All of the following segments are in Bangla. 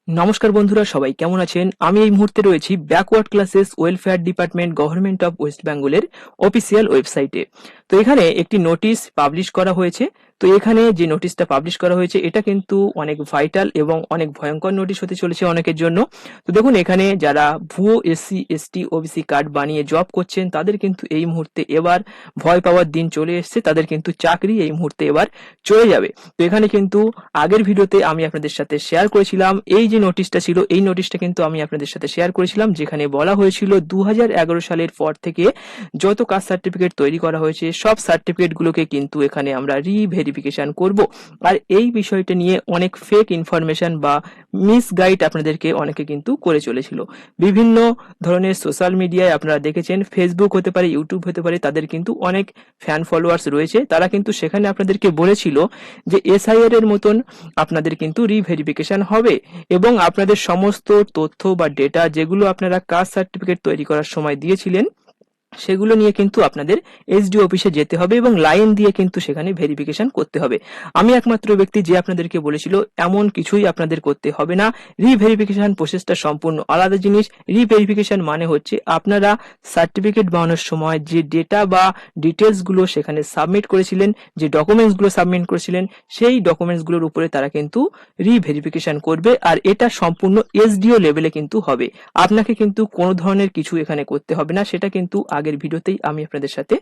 নমস্কার বন্ধুরা, সবাই কেমন আছেন? আমি এই মুহূর্তে রয়েছি backward classes welfare department government of West বেঙ্গলের অফিসিয়াল ওয়েবসাইটে। তো এখানে একটি নোটিশ পাবলিশ করা হয়েছে। তো এখানে যে নোটিশটা পাবলিশ করা হয়েছে এটা কিন্তু অনেক ভাইটাল এবং অনেক ভয়ঙ্কর নোটিশ হতে চলেছে অনেকের জন্য। তো দেখুন, এখানে যারা ভুয়ো এসসি এসটি ওবিসি কার্ড বানিয়ে জব করছেন তাদের কিন্তু এই মুহূর্তে এবার ভয় পাওয়ার দিন চলে এসছে। তাদের কিন্তু চাকরি এই মুহূর্তে এবার চলে যাবে। তো এখানে কিন্তু আগের ভিডিওতে আমি আপনাদের সাথে শেয়ার করেছিলাম, এই যে নোটিশটা ছিল এই নোটিশটা কিন্তু আমি আপনাদের সাথে শেয়ার করেছিলাম, যেখানে বলা হয়েছিল 2011 সালের পর থেকে যত কাস্ট সার্টিফিকেট তৈরি করা হয়েছে সব সার্টিফিকেট গুলোকে কিন্তু এখানে আমরা রিভেরিফিকেশন করব। আর এই বিষয়টা নিয়ে অনেক ফেক ইনফরমেশন বা মিসগাইড আপনাদেরকে অনেকে কিন্তু করে চলেছিল। বিভিন্ন ধরনের সোশ্যাল মিডিয়ায় আপনারা দেখেছেন, ফেসবুক হতে পারে, ইউটিউব হতে পারে, তাদের কিন্তু অনেক ফ্যান ফলোয়ার্স রয়েছে। তারা কিন্তু সেখানে আপনাদেরকে বলেছিল যে এসআইআর এর মতন আপনাদের কিন্তু রিভেরিফিকেশন হবে এবং আপনাদের সমস্ত তথ্য বা ডেটা যেগুলো আপনারা কাস্ট সার্টিফিকেট তৈরি করার সময় দিয়েছিলেন সেগুলো নিয়ে কিন্তু আপনাদের এসডিও অফিসে যেতে হবে এবং লাইন দিয়ে কিন্তু সেখানে ভেরিফিকেশন করতে হবে। আমি একমাত্র ব্যক্তি যে আপনাদেরকে বলেছিল এমন কিছুই আপনাদের করতে হবে না। রিভেরিফিকেশন প্রসেসটা সম্পূর্ণ আলাদা জিনিস। রিভেরিফিকেশন মানে হচ্ছে আপনারা সার্টিফিকেট বানানোর সময় যে ডেটা বা ডিটেলস গুলো সেখানে সাবমিট করেছিলেন, যে ডকুমেন্টস গুলো সাবমিট করেছিলেন, সেই ডকুমেন্টস গুলোর উপরে তারা কিন্তু রিভেরিফিকেশন করবে। আর এটা সম্পূর্ণ এসডিও লেভেলে কিন্তু হবে। আপনাকে কিন্তু কোনো ধরনের কিছু এখানে করতে হবে না, সেটা কিন্তু আগের ভিডিওতেই আমি আপনাদের সাথে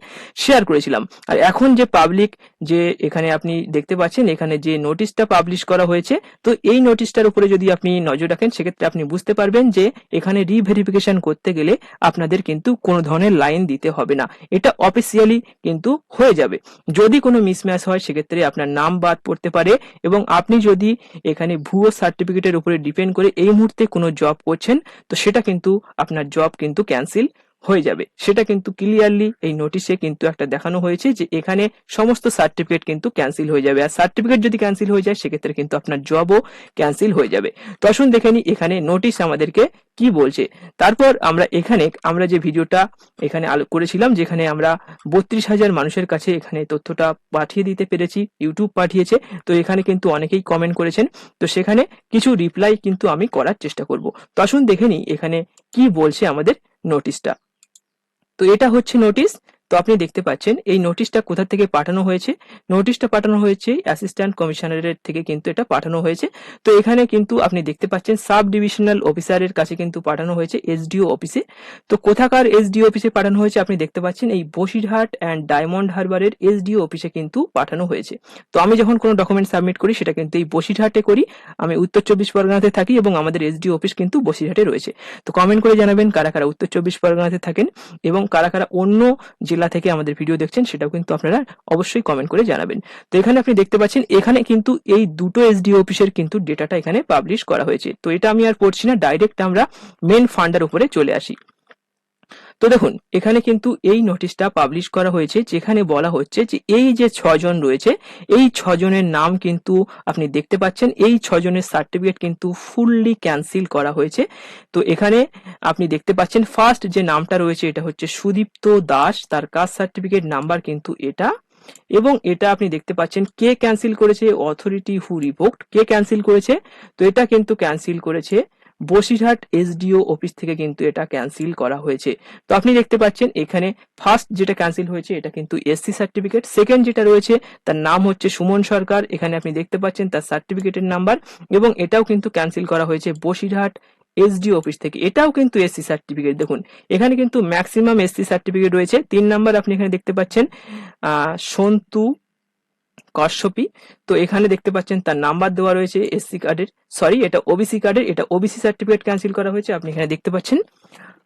শেয়ার করেছিলাম। আর এখন যে পাবলিক যে এখানে আপনি দেখতে পাচ্ছেন, এখানে যে নোটিশটা পাবলিশ করা হয়েছে, তো এই নোটিশটার উপরে যদি আপনি নজর রাখেন সেক্ষেত্রে আপনি বুঝতে পারবেন যে এখানে রিভেরিফিকেশন করতে গেলে আপনাদের কিন্তু কোনো ধরনের লাইন দিতে হবে না, এটা অফিসিয়ালি কিন্তু হয়ে যাবে। যদি কোনো মিসম্যাচ হয় সেক্ষেত্রে আপনার নাম বাদ পড়তে পারে এবং আপনি যদি এখানে ভুয়ো সার্টিফিকেটের উপরে ডিপেন্ড করে এই মুহূর্তে কোনো জব করছেন তো সেটা কিন্তু আপনার জব কিন্তু ক্যান্সেল হয়ে যাবে। সেটা কিন্তু ক্লিয়ারলি এই নোটিশে কিন্তু একটা দেখানো হয়েছে যে এখানে সমস্ত সার্টিফিকেট কিন্তু ক্যান্সেল হয়ে যাবে। আর সার্টিফিকেট যদি ক্যান্সেল হয়ে যায় সেক্ষেত্রে কিন্তু আপনার জবও ক্যান্সেল হয়ে যাবে। তো আসুন দেখে নিই এখানে নোটিশ আমাদেরকে কি বলছে। তারপর আমরা যে ভিডিওটা এখানে করেছিলাম, যেখানে আমরা 32,000 মানুষের কাছে এখানে তথ্যটা পাঠিয়ে দিতে পেরেছি, ইউটিউব পাঠিয়েছে। তো এখানে কিন্তু অনেকেই কমেন্ট করেছেন, তো সেখানে কিছু রিপ্লাই কিন্তু আমি করার চেষ্টা করব। তো আসুন দেখে নিই এখানে কি বলছে আমাদের নোটিশটা। তো এটা হচ্ছে নোটিশ। তো আপনি দেখতে পাচ্ছেন এই নোটিশটা কোথা থেকে পাঠানো হয়েছে। নোটিশটা পাঠানো হয়েছে অ্যাসিস্ট্যান্ট কমিশনারের থেকে কিন্তু এটা পাঠানো হয়েছে। তো এখানে কিন্তু আপনি দেখতে পাচ্ছেন সাব ডিভিশনাল অফিসারের কাছে কিন্তু পাঠানো হয়েছে এসডিও অফিসে। তো কোথাকার এসডিও অফিসে পাঠানো হয়েছে আপনি দেখতে পাচ্ছেন এই বসিরহাট অ্যান্ড ডায়মন্ড হারবারের এসডিও অফিসে কিন্তু পাঠানো হয়েছে। তো আমি যখন কোনো ডকুমেন্ট সাবমিট করি সেটা কিন্তু এই বসিরহাটে করি। আমি উত্তর 24 পরগনাতে থাকি এবং আমাদের এসডিও অফিস কিন্তু বসিরহাটে রয়েছে। তো কমেন্ট করে জানাবেন কারা কারা উত্তর 24 পরগনাতে থাকেন এবং কারা কারা অন্য জেলা থেকে আমাদের ভিডিও দেখছেন, সেটাও কিন্তু আপনারা অবশ্যই কমেন্ট করে জানাবেন। তো এখানে আপনি দেখতে পাচ্ছেন এখানে কিন্তু এই দুটো এসডিও অফিসের কিন্তু ডেটাটা এখানে পাবলিশ করা হয়েছে। তো এটা আমি আর পড়ছি না, ডাইরেক্ট আমরা মেন ফান্ডার উপরে চলে আসি। তো দেখুন এখানে কিন্তু এই নোটিশটা পাবলিশ করা হয়েছে, যেখানে বলা হচ্ছে যে এই যে 6 জন রয়েছে এই 6 জনের নাম কিন্তু আপনি দেখতে পাচ্ছেন, এই 6 জনের সার্টিফিকেট কিন্তু ফুললি ক্যান্সেল করা হয়েছে। তো এখানে আপনি দেখতে পাচ্ছেন ফার্স্ট যে নামটা রয়েছে এটা হচ্ছে সুদীপ্ত দাস, তার কাস্ট সার্টিফিকেট নাম্বার কিন্তু এটা। এবং এটা আপনি দেখতে পাচ্ছেন কে ক্যান্সেল করেছে, অথরিটি হু রিভোকড, কে ক্যান্সেল করেছে। তো এটা কিন্তু ক্যান্সেল করেছে বসিরহাট এসডিও অফিস থেকে কিন্তু এটা ক্যান্সেল করা হয়েছে। তো আপনি দেখতে পাচ্ছেন এখানে ফার্স্ট যেটা ক্যান্সেল হয়েছে এটা কিন্তু এসসি সার্টিফিকেট, সেকেন্ড যেটা রয়েছে তার নাম হচ্ছে সুমন সরকার, এখানে আপনি দেখতে পাচ্ছেন তার সার্টিফিকেটের নাম্বার এবং এটাও কিন্তু ক্যান্সেল করা হয়েছে বসিরহাট এসডিও অফিস থেকে, এটাও কিন্তু এসসি সার্টিফিকেট। দেখুন এখানে কিন্তু ম্যাক্সিমাম এসসি সার্টিফিকেট রয়েছে। 3 নাম্বার আপনি এখানে দেখতে পাচ্ছেন সন্তু কশ্যপী। তো এখানে দেখতে পাচ্ছেন তার নাম্বার দেওয়া রয়েছে এসসি কার্ডের, সরি এটা ওবিসি কার্ডের, এটা ওবিসি সার্টিফিকেট ক্যান্সেল করা হয়েছে আপনি এখানে দেখতে পাচ্ছেন।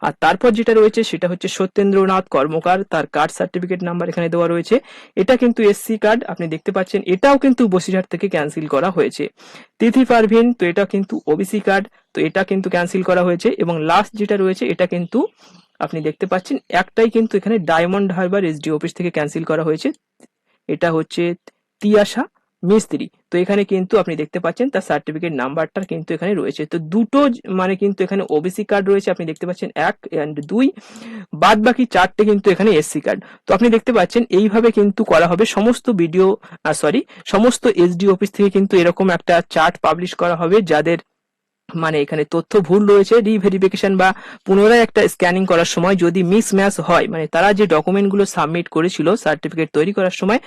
আর তারপর যেটা রয়েছে সেটা হচ্ছে সত্যেন্দ্রনাথ কর্মকার, তার কার্ড সার্টিফিকেট নাম্বার এখানে দেওয়া রয়েছে, এটা কিন্তু এসসি কার্ড আপনি দেখতে পাচ্ছেন, এটাও কিন্তু বসিরহাট থেকে ক্যান্সেল করা হয়েছে। তিথি পারভিন, তো এটা কিন্তু ওবিসি কার্ড, তো এটা কিন্তু ক্যান্সেল করা হয়েছে। এবং লাস্ট যেটা রয়েছে এটা কিন্তু আপনি দেখতে পাচ্ছেন একটাই কিন্তু এখানে ডায়মন্ড হারবার এসডিও অফিস থেকে ক্যান্সেল করা হয়েছে, এটা হচ্ছে তিয়াশা মিস্ত্রি। তো এখানে কিন্তু আপনি দেখতে পাচ্ছেন তার সার্টিফিকেট নাম্বারটা কিন্তু এখানে রয়েছে। তো দুটো মানে কিন্তু এখানে ওবিসি কার্ড রয়েছে আপনি দেখতে পাচ্ছেন 1 এন্ড 2, বাদ বাকি 4টে কিন্তু এখানে এসসি কার্ড। তো আপনি দেখতে পাচ্ছেন এইভাবে কিন্তু করা হবে সমস্ত সমস্ত এসডি অফিস থেকে কিন্তু এরকম একটা চার্ট পাবলিশ করা হবে যাদের মানে এখানে তথ্য ভুল রয়েছে, রিভেরিফিকেশন বা পুনরায় একটা স্ক্যানিং করার সময় যদি মিসম্যাচ হয়, মানে তারা যে ডকুমেন্টগুলো সাবমিট করেছিল সার্টিফিকেট তৈরি করার সময়,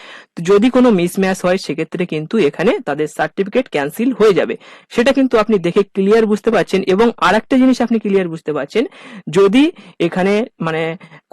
যদি কোনো মিসম্যাচ হয় সেক্ষেত্রে কিন্তু এখানে তাদের সার্টিফিকেট ক্যান্সেল হয়ে যাবে। সেটা কিন্তু আপনি দেখে ক্লিয়ার বুঝতে পারছেন। এবং আরেকটা জিনিস আপনি ক্লিয়ার বুঝতে পারছেন, যদি এখানে মানে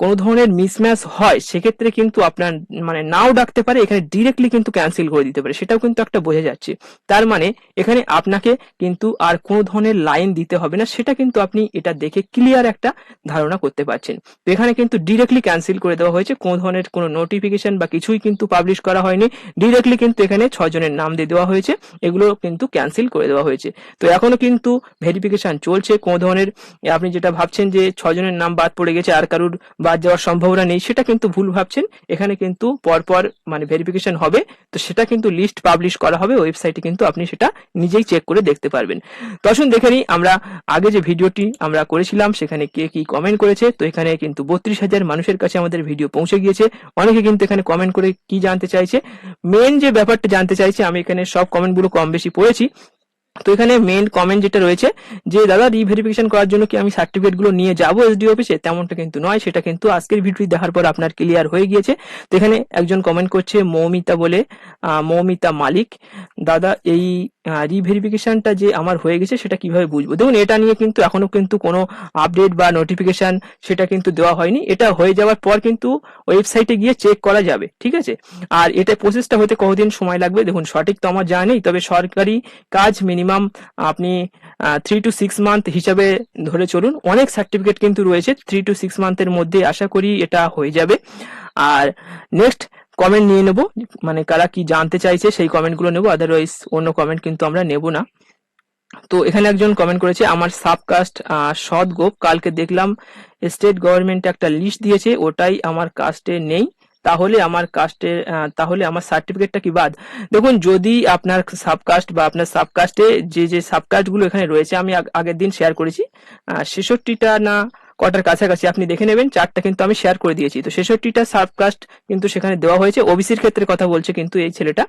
কোনো ধরনের মিসম্যাচ হয় সেক্ষেত্রে কিন্তু আপনার মানে নাও ডাকতে পারে, এখানে ডিরেক্টলি কিন্তু ক্যান্সেল করে দিতে পারে, সেটাও কিন্তু একটা বোঝা যাচ্ছে। তার মানে এখানে আপনাকে কিন্তু আর কোনো ধরনের লাইন দিতে হবে না, সেটা কিন্তু আপনি এটা দেখে ক্লিয়ার একটা ধারণা করতে পারছেন। তো এখানে কিন্তু ডিরেক্টলি ক্যান্সেল করে দেওয়া হয়েছে, কোনো ধরনের কোনো নোটিফিকেশন বা কিছুই কিন্তু পাবলিশ করা হয়নি, ডিরেক্টলি কিন্তু এখানে 6 জনের নাম দিয়ে দেওয়া হয়েছে, এগুলো কিন্তু ক্যান্সেল করে দেওয়া হয়েছে। তো এখনো কিন্তু ভেরিফিকেশন চলছে, কোনো ধরনের আপনি যেটা ভাবছেন যে 6 জনের নাম বাদ পড়ে গেছে আর কারুর বাদ যাওয়ার সম্ভাবনা নেই, সেটা কিন্তু ভুল ভাবছেন। এখানে কিন্তু পরপর মানে ভেরিফিকেশন হবে, তো সেটা কিন্তু লিস্ট পাবলিশ করা হবে ওয়েবসাইটে, কিন্তু আপনি সেটা নিজেই চেক করে দেখতে পারবেন। তো আসুন দেখে নিই আমরা আগে যে ভিডিওটি আমরা করেছিলাম সেখানে কে কি কমেন্ট করেছে। তো এখানে কিন্তু 32,000 মানুষের কাছে আমাদের ভিডিও পৌঁছে গিয়েছে। অনেকে কিন্তু এখানে কমেন্ট করে কি জানতে চাইছে, মেন যে ব্যাপারটা জানতে চাইছে, আমি এখানে সব কমেন্টগুলো কম বেশি পড়েছি। তো এখানে মেন কমেন্ট যেটা রয়েছে যে দাদা রিভেরিফিকেশন করার জন্য কি আমি সার্টিফিকেট গুলো নিয়ে যাবো এসডি অফিসে, তেমনটা কিন্তু নয়, সেটা কিন্তু আজকের ভিডিও দেখার পর আপনার ক্লিয়ার হয়ে গিয়েছে। তো এখানে একজন কমেন্ট করছে মৌমিতা বলে, মৌমিতা মালিক, দাদা এই রিভেরিফিকেশনটা যে আমার হয়ে গেছে সেটা কিভাবে বুঝবো। দেখুন এটা নিয়ে কিন্তু এখনো কিন্তু কোনো আপডেট বা নোটিফিকেশন সেটা কিন্তু দেওয়া হয়নি, এটা হয়ে যাওয়ার পর কিন্তু ওয়েবসাইটে গিয়ে চেক করা যাবে, ঠিক আছে। আর এটা প্রসেসটা হতে কতদিন সময় লাগবে দেখুন সঠিক তো আমার জানা নেই, তবে সরকারি কাজ মিনিমাম আপনি 3 to 6 মান্থ হিসাবে ধরে চলুন। অনেক সার্টিফিকেট কিন্তু রয়েছে, 3 to 6 মান্থের মধ্যে আশা করি এটা হয়ে যাবে। আর নেক্সট কমেন্ট নিয়ে নেব, মানে কারা কি জানতে চাইছে সেই কমেন্টগুলো নেব, আদারওয়াইজ অন্য কমেন্ট কিন্তু আমরা নেব না। তো এখানে একজন কমেন্ট করেছে আমার সাবকাস্ট সৎ গোপ, কালকে দেখলাম স্টেট গভর্নমেন্ট একটা লিস্ট দিয়েছে, ওটাই আমার কাস্টে নেই, তাহলে আমার কাস্টে তাহলে আমার সার্টিফিকেটটা কি বাদ। দেখুন যদি আপনার সাবকাস্ট বা আপনার সাবকাস্টে যে সাবকাস্ট গুলো এখানে রয়েছে, আমি আগের দিন শেয়ার করেছি 66টা না কটার কাছাকাছি, আপনি দেখে নেবেন, 4টা কিন্তু আমি শেয়ার করে দিয়েছি। তো 66টা সাবকাস্ট কিন্তু সেখানে দেওয়া হয়েছে, ওবিসির ক্ষেত্রে কথা বলছে কিন্তু এই ছেলেটা।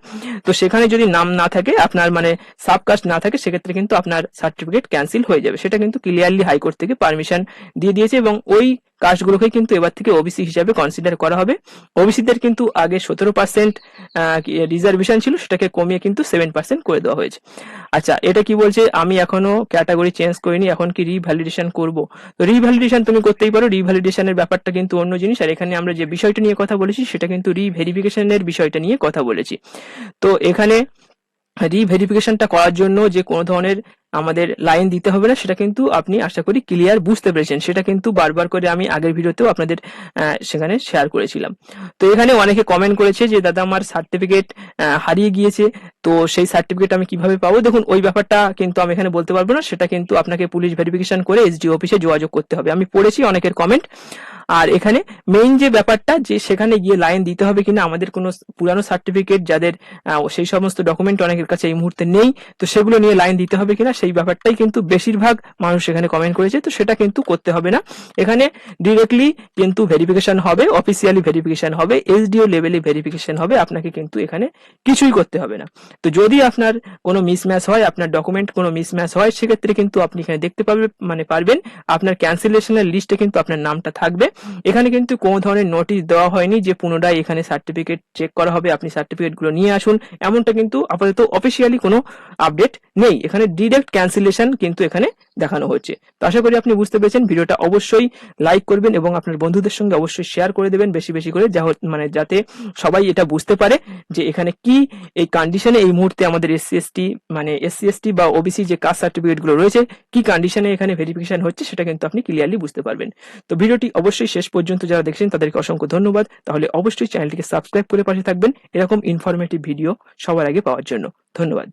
তো সেখানে যদি নাম না থাকে আপনার মানে সাবকাস্ট না থাকে, সেক্ষেত্রে কিন্তু আপনার সার্টিফিকেট ক্যান্সেল হয়ে যাবে, সেটা কিন্তু ক্লিয়ারলি হাইকোর্ট থেকে পারমিশন দিয়ে দিয়েছে। এবং ওই কাস্টগুলোকে কিন্তু এবার থেকে ওবিসি হিসাবে কনসিডার করা হবে। ওবিসিদের কিন্তু আগে 17% রিজার্ভেশন ছিল, সেটাকে কমিয়ে কিন্তু 7% করে দেওয়া হয়েছে। আচ্ছা এটা কি বলছে, আমি এখনো ক্যাটাগরি চেঞ্জ করিনি, এখন কি রিভ্যালিডেশন করব। তো রিভ্যালিডেশন তুমি করতেই পারো, রিভ্যালিডেশনের ব্যাপারটা কিন্তু অন্য জিনিস, আর এখানে আমরা যে বিষয়টা নিয়ে কথা বলেছি সেটা কিন্তু রিভেরিফিকেশনের বিষয়টা নিয়ে কথা বলেছি। তো এখানে রিভেরিফিকেশনটা করার জন্য যে কোনো ধরনের আমাদের লাইন দিতে হবে না, সেটা কিন্তু আপনি আশা করি ক্লিয়ার বুঝতে পেরেছেন, সেটা কিন্তু বারবার করে আমি আগের ভিডিওতেও আপনাদের সেখানে শেয়ার করেছিলাম। তো এখানে অনেকে কমেন্ট করেছে যে দাদা আমার সার্টিফিকেট হারিয়ে গিয়েছে, তো সেই সার্টিফিকেট আমি কিভাবে পাবো। দেখুন ওই ব্যাপারটা কিন্তু আমি এখানে বলতে পারবো না, সেটা কিন্তু আপনাকে পুলিশ ভেরিফিকেশন করে এসডি অফিসে যোগাযোগ করতে হবে। আমি পড়েছি অনেকের কমেন্ট। আর এখানে মেইন যে ব্যাপারটা যে সেখানে গিয়ে লাইন দিতে হবে কিনা, আমাদের কোনো পুরানো সার্টিফিকেট যাদের সেই সমস্ত ডকুমেন্ট অনেকের কাছে এই মুহূর্তে নেই, তো সেগুলো নিয়ে লাইন দিতে হবে কিনা সেই ব্যাপারটাই কিন্তু বেশিরভাগ মানুষ এখানে কমেন্ট করেছে। তো সেটা কিন্তু করতে হবে না, এখানে ডিরেক্টলি কিন্তু ভেরিফিকেশন হবে, অফিসিয়ালি ভেরিফিকেশন হবে, এসডিও লেভেলে ভেরিফিকেশন হবে, আপনাকে কিন্তু এখানে কিছুই করতে হবে না। তো যদি আপনার কোনো মিসম্যাচ হয়, আপনার ডকুমেন্ট কোনো মিসম্যাচ হয়, সেক্ষেত্রে কিন্তু আপনি এখানে দেখতে পারবেন আপনার ক্যান্সেলেশনের লিস্টে কিন্তু আপনার নামটা থাকবে। এখানে কিন্তু কোনো ধরনের নোটিশ দেওয়া হয়নি যে পুনরায় এখানে সার্টিফিকেট চেক করা হবে, আপনি সার্টিফিকেট গুলো নিয়ে আসুন, এমনটা কিন্তু আপাতত অফিসিয়ালি কোনো আপডেট নেই। এখানে ডিরেক্ট ক্যান্সেলেশন কিন্তু এখানে দেখানো হচ্ছে। তো আশা করি আপনি বুঝতে পেরেছেন। ভিডিওটা অবশ্যই লাইক করবেন এবং আপনার বন্ধুদের সঙ্গে অবশ্যই শেয়ার করে দেবেন বেশি বেশি করে, মানে যাতে সবাই এটা বুঝতে পারে যে এখানে কি এই কন্ডিশনে এই মুহূর্তে আমাদের এসসি এসটি বা ওবিসি যে কাস্ট সার্টিফিকেট গুলো রয়েছে, কি কন্ডিশনে এখানে ভেরিফিকেশন হচ্ছে, সেটা কিন্তু আপনি ক্লিয়ারলি বুঝতে পারবেন। তো ভিডিওটি অবশ্যই শেষ পর্যন্ত যারা দেখছেন তাদেরকে অসংখ্য ধন্যবাদ। তাহলে অবশ্যই চ্যানেলটিকে সাবস্ক্রাইব করে পাশে থাকবেন এরকম ইনফরমেটিভ ভিডিও সবার আগে পাওয়ার জন্য। ধন্যবাদ।